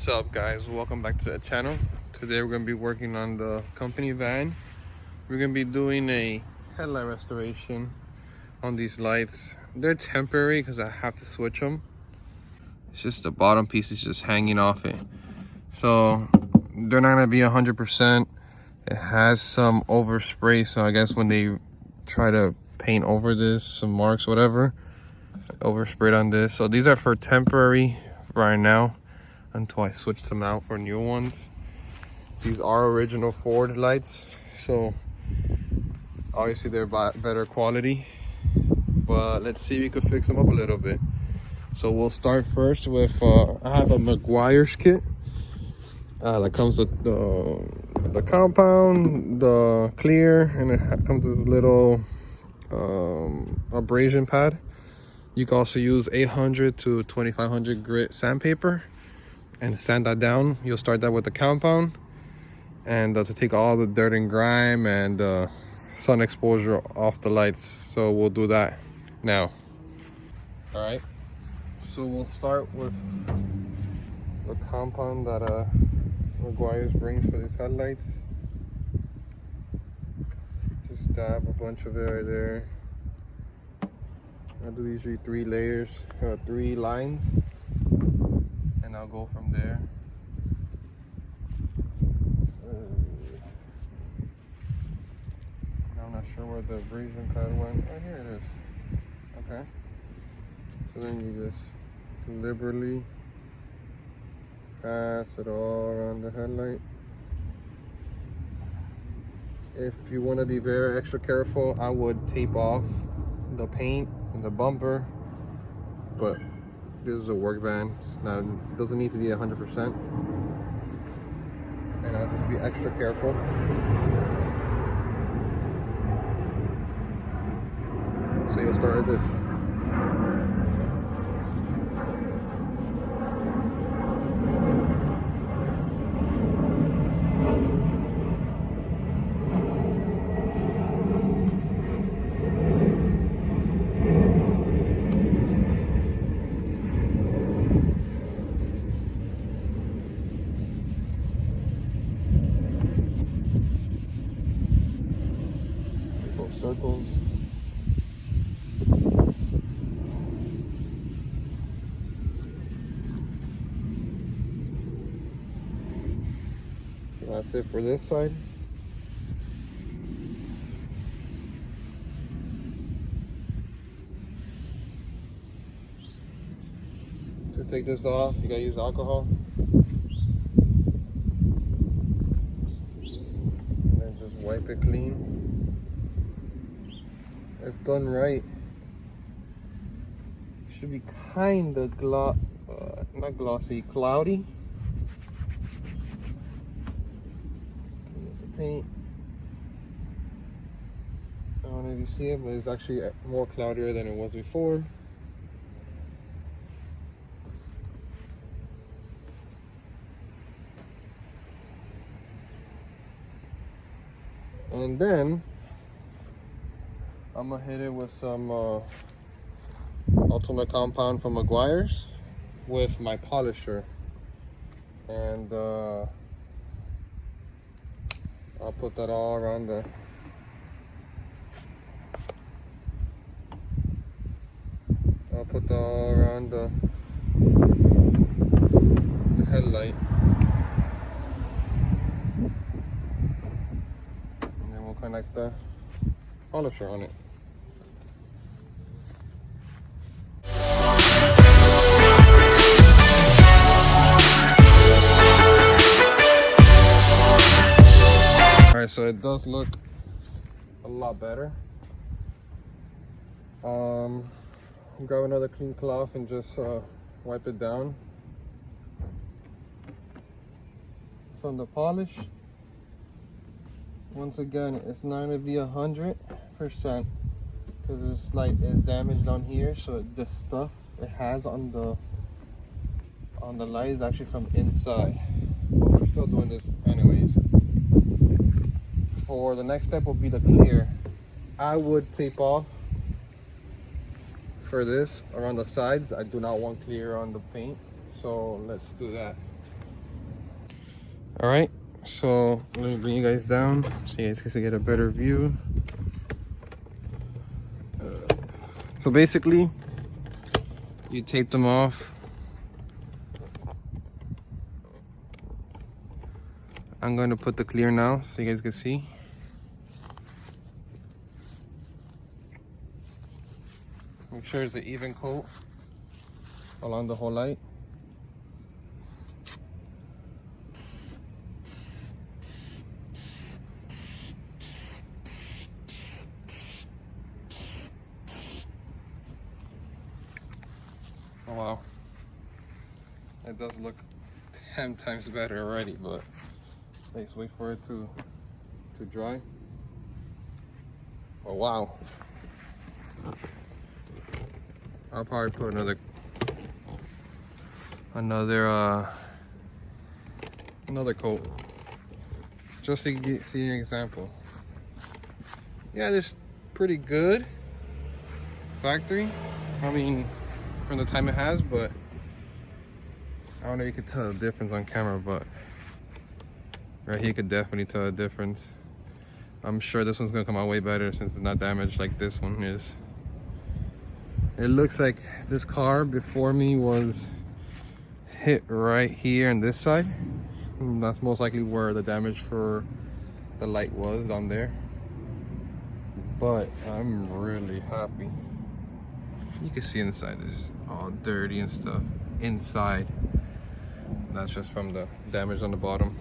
What's up, guys? Welcome back to the channel. Today we're going to be working on the company van. We're going to be doing a headlight restoration on these lights. They're temporary because I have to switch them. It's just the bottom piece is just hanging off it, so they're not going to be 100%. It has some overspray, so I guess when they try to paint over this, some marks, whatever, oversprayed on this. So these are for temporary right now until I switch them out for new ones. These are original Ford lights, so obviously they're better quality, but let's see if we could fix them up a little bit. So we'll start first with I have a meguairs kit that comes with the compound, the clear, and it comes with this little abrasion pad. You can also use 800 to 2500 grit sandpaper and sand that down. You'll start that with the compound, and to take all the dirt and grime and sun exposure off the lights. So we'll do that now. All right, so we'll start with the compound that meguairs brings for these headlights. Just dab a bunch of it right there. I do usually 3 layers, 3 lines, and I'll go from there. I'm not sure where the abrasion pad went. Oh, here it is. Okay. So then you just deliberately pass it all around the headlight. If you want to be very extra careful, I would tape off the paint and the bumper, but this is a work van. It's not, doesn't need to be 100%, and I'll just be extra careful. So you'll start with this. Circles. That's it for this side. To take this off, you gotta use alcohol. And then just wipe it clean. If done right, it should be kind of not glossy, cloudy. With the paint, I don't know if you see it, but it's actually more cloudier than it was before. And then I'm gonna hit it with some ultimate compound from meguairs with my polisher, and I'll put that all around the headlight, and then we'll connect the polisher on it. Alright, so it does look a lot better. Grab another clean cloth and just wipe it down from the polish. Once again, it's not gonna be 100% because this light is damaged on here, so the stuff it has on the light is actually from inside, but we're still doing this anyways. For the next step will be the clear. I would tape off for this around the sides. I do not want clear on the paint, so let's do that. All right, so let me bring you guys down so you guys can get a better view. So basically, you tape them off. I'm going to put the clear now so you guys can see. Make sure it's an even coat along the whole light. Oh wow, it does look 10 times better already, but let's wait for it to dry. Oh wow, I'll probably put another coat just to see an example. Yeah, they're pretty good factory, I mean, from the time it has, but I don't know if you could tell the difference on camera, but right here you could definitely tell the difference. I'm sure this one's gonna come out way better since it's not damaged like this one is. It looks like this car before me was hit right here on this side. And that's most likely where the damage for the light was, down there. But I'm really happy. You can see inside this all dirty and stuff inside. That's just from the damage on the bottom.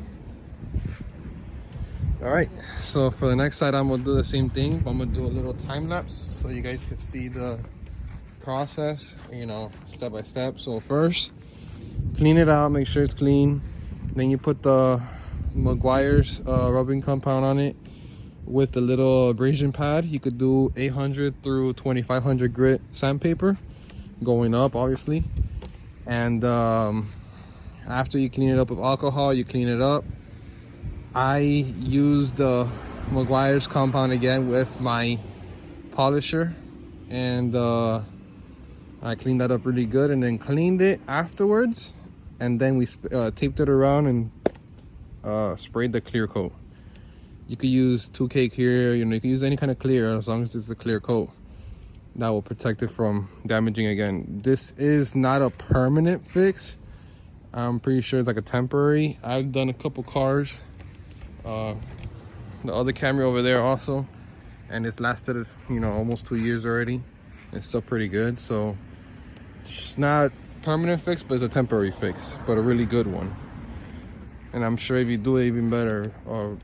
All right, so for the next side, I'm gonna do the same thing. I'm gonna do a little time lapse so you guys can see the process, you know, step by step. So first, clean it out, make sure it's clean. Then you put the meguairs rubbing compound on it with the little abrasion pad. You could do 800 through 2500 grit sandpaper, going up obviously. And after you clean it up with alcohol, you clean it up. I used the meguairs compound again with my polisher, and I cleaned that up really good, and then cleaned it afterwards, and then we taped it around and sprayed the clear coat. You could use 2K clear, you know, you can use any kind of clear as long as it's a clear coat. That will protect it from damaging again. This is not a permanent fix. I'm pretty sure it's like a temporary. I've done a couple cars, the other Camry over there also, and it's lasted, you know, almost 2 years already. It's still pretty good. So it's not permanent fix, but it's a temporary fix, but a really good one. And I'm sure if you do it even better, or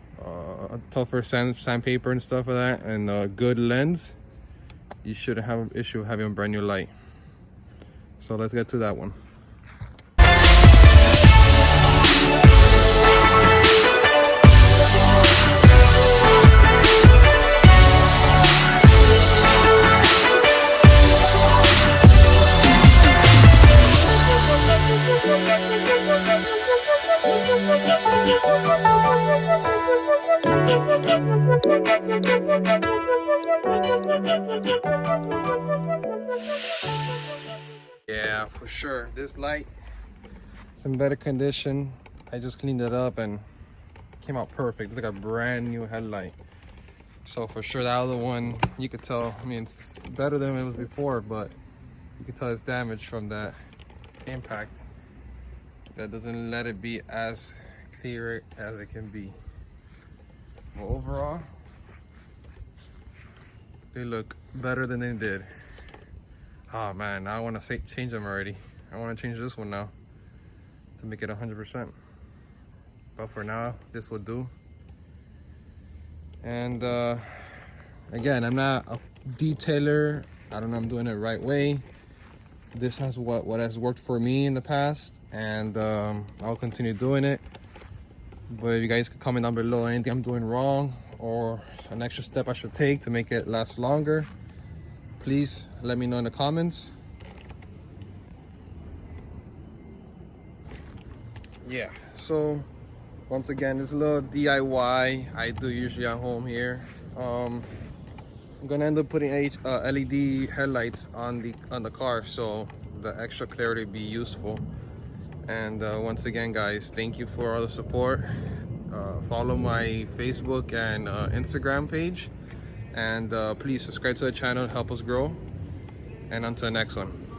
a tougher sandpaper and stuff like that, and a good lens, you shouldn't have an issue having a brand new light. So let's get to that one. Yeah, for sure. This light is in better condition. I just cleaned it up and came out perfect. It's like a brand new headlight. So for sure, the other one, you could tell, I mean, it's better than it was before, but you could tell it's damaged from that impact. That doesn't let it be as clear as it can be. But overall, they look better than they did. Oh man, now I want to change them already. I want to change this one now to make it 100%. But for now, this will do. And again, I'm not a detailer. I don't know if I'm doing it the right way. This has what has worked for me in the past, and I'll continue doing it. But if you guys could comment down below anything I'm doing wrong or an extra step I should take to make it last longer, please let me know in the comments. Yeah, so once again, this is a little DIY I do usually at home here. I'm gonna end up putting LED headlights on the car, so the extra clarity be useful. And once again, guys, thank you for all the support. Follow my Facebook and Instagram page, and please subscribe to the channel to help us grow. And until the next one.